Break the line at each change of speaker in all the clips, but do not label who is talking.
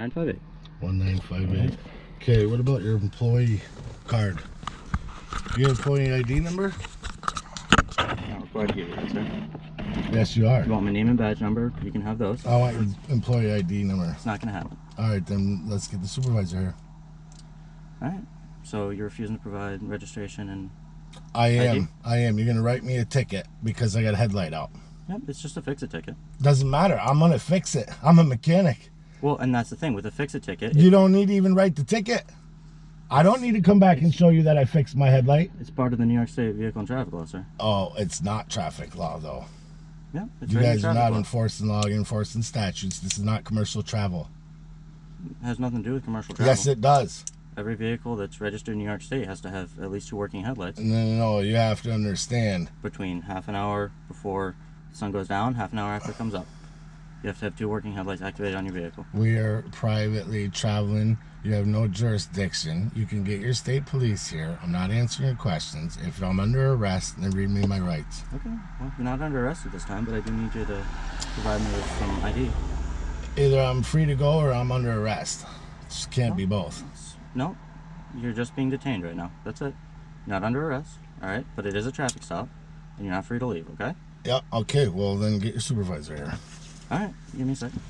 958.
1958. Okay, what about your employee card? Your employee ID number?
Not required to give you that, sir.
Yes, you are.
If you want my name and badge number, you can have those.
I want your employee ID number.
It's not going to happen.
All right, then let's get the supervisor here.
All right. So you're refusing to provide registration and
I am.
ID?
You're going to write me a ticket because I got a headlight out.
Yep, it's just a fix-it ticket.
Doesn't matter. I'm going to fix it. I'm a mechanic.
Well, and that's the thing. With a fix-it ticket...
You don't need to even write the ticket. I don't need to come back and show you that I fixed my headlight.
It's part of the New York State Vehicle and Traffic Law, sir.
Oh, it's not traffic law, though.
Yeah, it's
You
right in
guys are
traffic
not
law.
enforcing law, you're enforcing statutes. This is not commercial travel.
It has nothing to do with commercial travel.
Yes, it does.
Every vehicle that's registered in New York State has to have at least 2 working headlights.
No, you have to understand.
Between half an hour before the sun goes down, half an hour after it comes up. You have to have 2 working headlights activated on your vehicle.
We are privately traveling. You have no jurisdiction. You can get your state police here. I'm not answering your questions. If I'm under arrest, then read me my rights.
Okay, well, you're not under arrest at this time, but I do need you to provide me with some ID.
Either I'm free to go or I'm under arrest. Just can't be both.
No, you're just being detained right now. That's it. You're not under arrest, all right? But it is a traffic stop, and you're not free to leave, okay?
Yeah, okay. Well, then get your supervisor here.
All right, give me a second.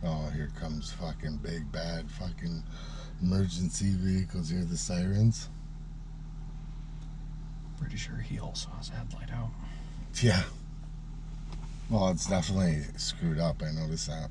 Oh, here comes fucking big bad fucking emergency vehicles. Hear the sirens?
Pretty sure he also has a headlight out.
Yeah. Well, it's definitely screwed up. I noticed that.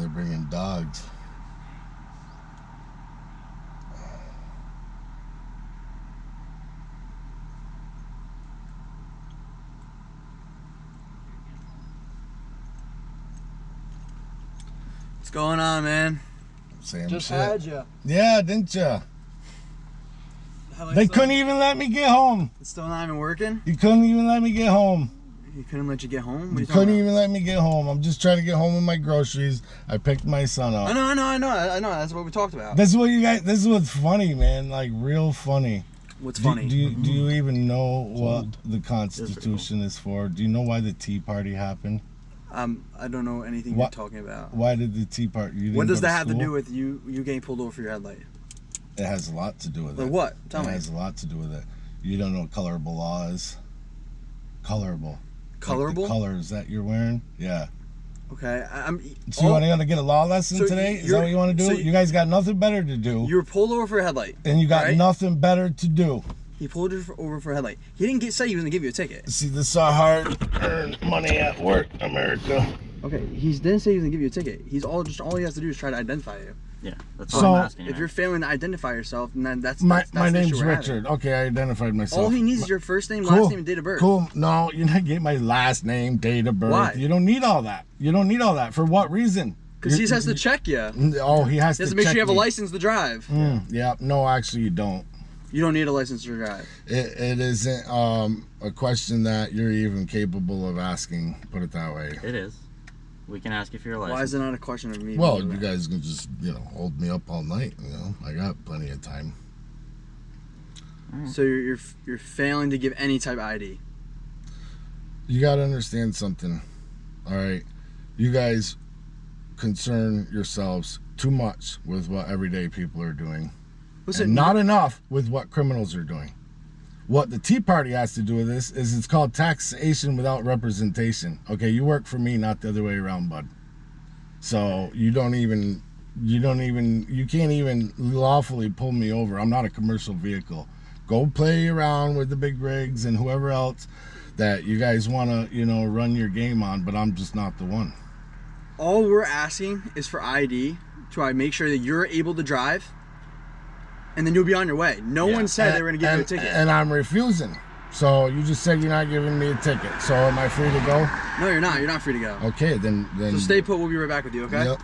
they're bringing dogs.
What's going on, man?
Same
Just
shit.
had you.
Yeah, didn't ya? They couldn't even let me get home.
It's still not even working?
You couldn't even let me get home.
He couldn't let you get home? What
You couldn't even let me get home. I'm just trying to get home with my groceries. I picked my son up.
I know. That's what we talked about.
This is what you guys. This is what's funny, man. Like real funny.
What's funny?
Do you even know what the Constitution is for? Do you know why the Tea Party happened?
I don't know anything you're talking about.
Why did the Tea Party?
What does that have to do with you getting pulled over for your headlight?
It has a lot to do with it.
Like what? Tell me.
It has a lot to do with it. You don't know what colorable law is? Colorable.
Colorable?
Like the colors that you're wearing? Yeah.
Okay.
So you want to get a law lesson today? Is that what you want to do?
So
you guys got nothing better to do.
You were pulled over for a headlight.
And you got nothing better to do.
He pulled you over for a headlight. He didn't say he was going to give you a ticket.
See, this is how hard earned money at work, America.
Okay, he didn't say he was going to give you a ticket. All he has to do is try to identify you.
Yeah, that's what I'm asking.
If you're failing to identify yourself, then that's
my
the
name's
issue we're
Richard.
having.
Okay, I identified myself.
All he needs is your first name, last name, and date of birth.
Cool. No, you're not getting my last name, date of birth.
Why?
You don't need all that. You don't need all that. For what reason?
Because he has to check you.
Oh, he has
He has
to
to make
check
sure you have a
me.
license to drive.
Yeah. No, actually, you don't.
You don't need a license to drive.
It isn't a question that you're even capable of asking. Put it that way.
It is. We can ask if you're licensed.
Why is it not a question of me?
Well, you guys can just hold me up all night. I got plenty of time.
So you're failing to give any type of ID.
You got to understand something. All right, you guys concern yourselves too much with what everyday people are doing.
Listen,
and not enough with what criminals are doing. What the Tea Party has to do with this is it's called taxation without representation. Okay, you work for me, not the other way around, bud. So you can't even lawfully pull me over. I'm not a commercial vehicle. Go play around with the big rigs and whoever else that you guys want to, run your game on, but I'm just not the one.
All we're asking is for ID to make sure that you're able to drive, and then you'll be on your way. No one said they were going to give you a ticket.
And I'm refusing. So you just said you're not giving me a ticket. So am I free to go?
No, you're not. You're not free to go.
Okay, then.
So stay put. We'll be right back with you, okay?
Yep.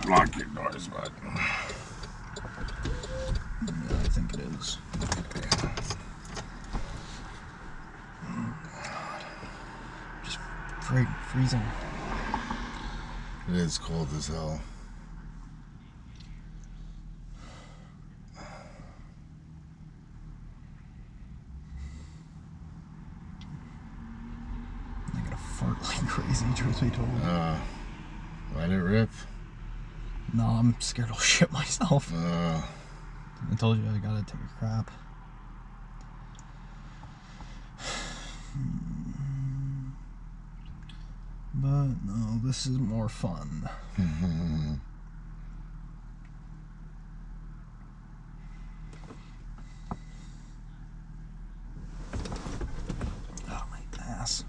Lock your doors, bud.
Yeah, I think it is. Just freezing.
It is cold as hell.
like crazy, truth be told.
Let it rip.
No, I'm scared I'll shit myself.
Uh,
I told you I gotta take a crap. But no, this is more fun. Oh, my ass.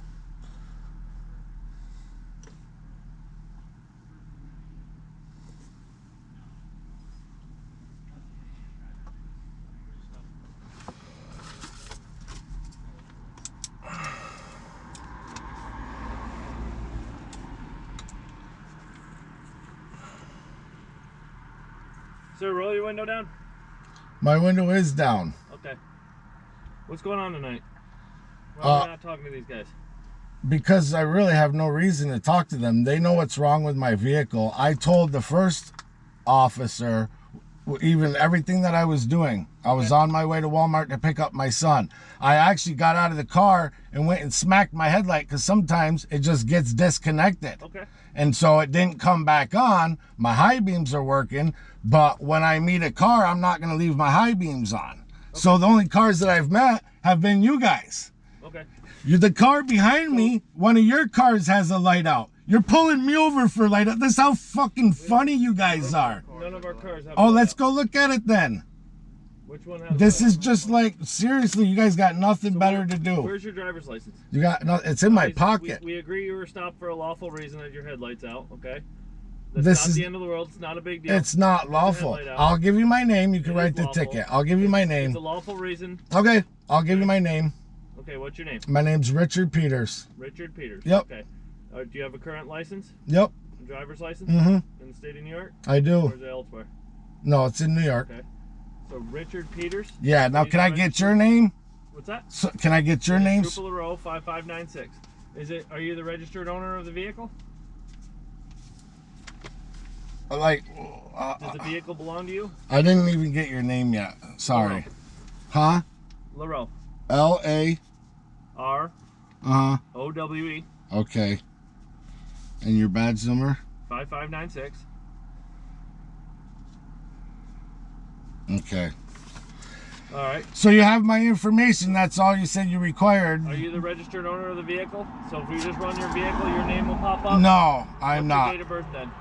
Sir, roll your window down.
my window is down.
Okay. What's going on tonight? Why are we not talking to these guys?
Because I really have no reason to talk to them. They know what's wrong with my vehicle. I told the first officer even everything that I was doing. I was on my way to Walmart to pick up my son. I actually got out of the car and went and smacked my headlight because sometimes it just gets disconnected.
Okay.
And so it didn't come back on. My high beams are working, but when I meet a car, I'm not going to leave my high beams on. Okay. So the only cars that I've met have been you guys.
Okay.
You're the car behind me. One of your cars has a light out. You're pulling me over for light out. This is how fucking funny you guys are.
None of our cars have.
Oh, let's go look at it then.
Which one has?
This is just like, seriously, you guys got nothing better to do.
Where's your driver's license?
You got no, it's in my pocket.
We agree you were stopped for a lawful reason that your headlight's out. Okay.
This
That's not
is
the end of the world. It's not a big deal.
It's not lawful. I'll give you my name. You can write the ticket. I'll give you my name.
It's a lawful reason.
Okay, I'll give you my name.
Okay, what's your name?
My name's Richard Peters.
Richard Peters.
Yep.
Okay. Do you have a current license?
Yep.
A driver's license?
Mm-hmm.
In the state of New York?
I do.
Or is it elsewhere?
No, it's in New York.
Okay. So Richard Peters?
Yeah, now can I get your name?
What's that?
So, can I get your name?
Triple Row 5596. Are you the registered owner of the vehicle?
Like,
Does the vehicle belong to you?
I didn't even get your name yet. Sorry.
Laurel.
Huh?
Laurel.
L-A.
R.
Uh-huh.
O-W-E.
Okay. And your badge number?
5596.
Okay.
All right.
So you have my information. That's all you said you required.
Are you the registered owner of the vehicle? So if we just run your vehicle, your name will pop up?
No, I'm
What's your
not.
date of birth then?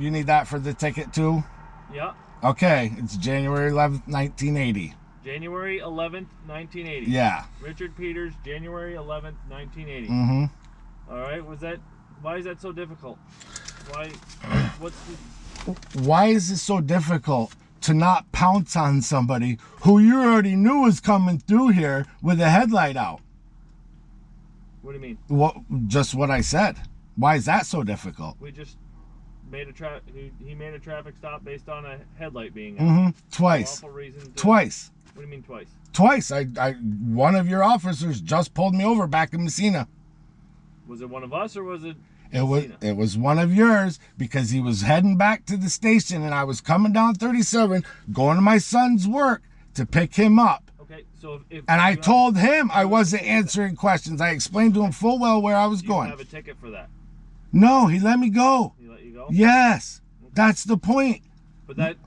You need that for the ticket too?
Yeah.
Okay, it's January 11th, 1980.
January 11th, 1980.
Yeah.
Richard Peters, January 11th, 1980.
Mm-hmm.
All right. Why is that so difficult?
Why is it so difficult to not pounce on somebody who you already knew was coming through here with a headlight out?
What do you mean?
Just what I said. Why is that so difficult?
We just made he made a traffic stop based on a headlight being out.
Mm-hmm. Twice. Twice.
What do you mean twice?
Twice. One of your officers just pulled me over back in Messina.
Was it one of us or was it?
It was one of yours because he was heading back to the station and I was coming down 37 going to my son's work to pick him up.
Okay, so if
and I told him I wasn't answering questions. I explained to him full well where I was going.
You have a ticket for that?
No, he let me go.
He let you go?
Yes. Okay. That's the point.
But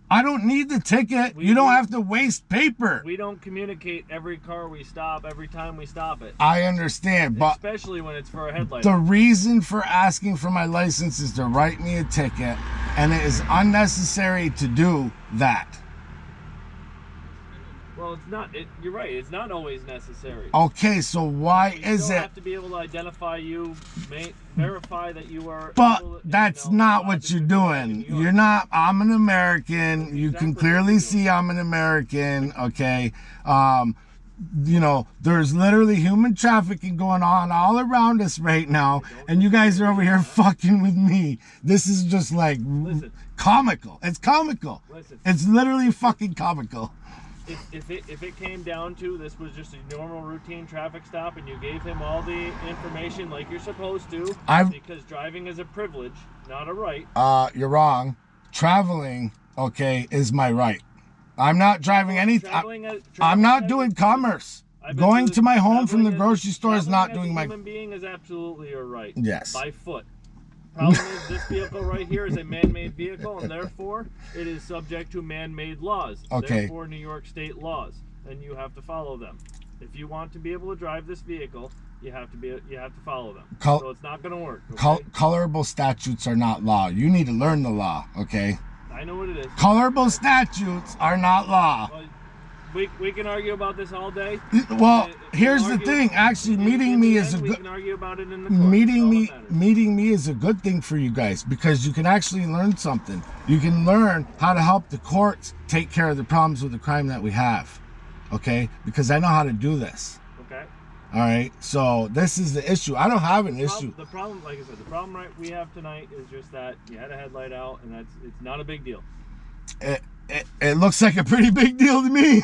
I don't need the ticket. You don't have to waste paper.
We don't communicate every car we stop, every time we stop it.
I understand, but
especially when it's for a headlight.
The reason for asking for my license is to write me a ticket, and it is unnecessary to do that.
Well, it's not. You're right. It's not always necessary.
Okay, so why is it?
You have to be able to identify you, verify that you are.
But that's not what you're doing. You're not. I'm an American. You can clearly see I'm an American. Okay. There's literally human trafficking going on all around us right now, and you guys are over here fucking with me. This is just like comical. It's comical. It's literally fucking comical.
If it came down to this was just a normal routine traffic stop and you gave him all the information like you're supposed to, because driving is a privilege, not a right.
You're wrong. Traveling, okay, is my right. I'm not driving anything. I'm not doing commerce. Going to my home from the
traveling
grocery store is not
as a
doing my.
human being is absolutely your right.
Yes.
By foot. Problem is, this vehicle right here is a man-made vehicle, and therefore it is subject to man-made laws.
Okay.
Therefore, New York State laws, and you have to follow them. If you want to be able to drive this vehicle, you have to follow them. So it's not going to work. Okay?
Colorable statutes are not law. You need to learn the law. Okay.
I know what it is.
Colorable statutes are not law.
Well, we can argue about this all day.
Well, here's the thing. Actually, meeting me is a
We
good.
can argue about it in the court.
Meeting me is a good thing for you guys because you can actually learn something. You can learn how to help the courts take care of the problems with the crime that we have. Okay, because I know how to do this.
Okay.
All right. So this is the issue. I don't have an issue.
The problem, like I said, the problem we have tonight is just that you had a headlight out, and it's not a big deal.
It looks like a pretty big deal to me.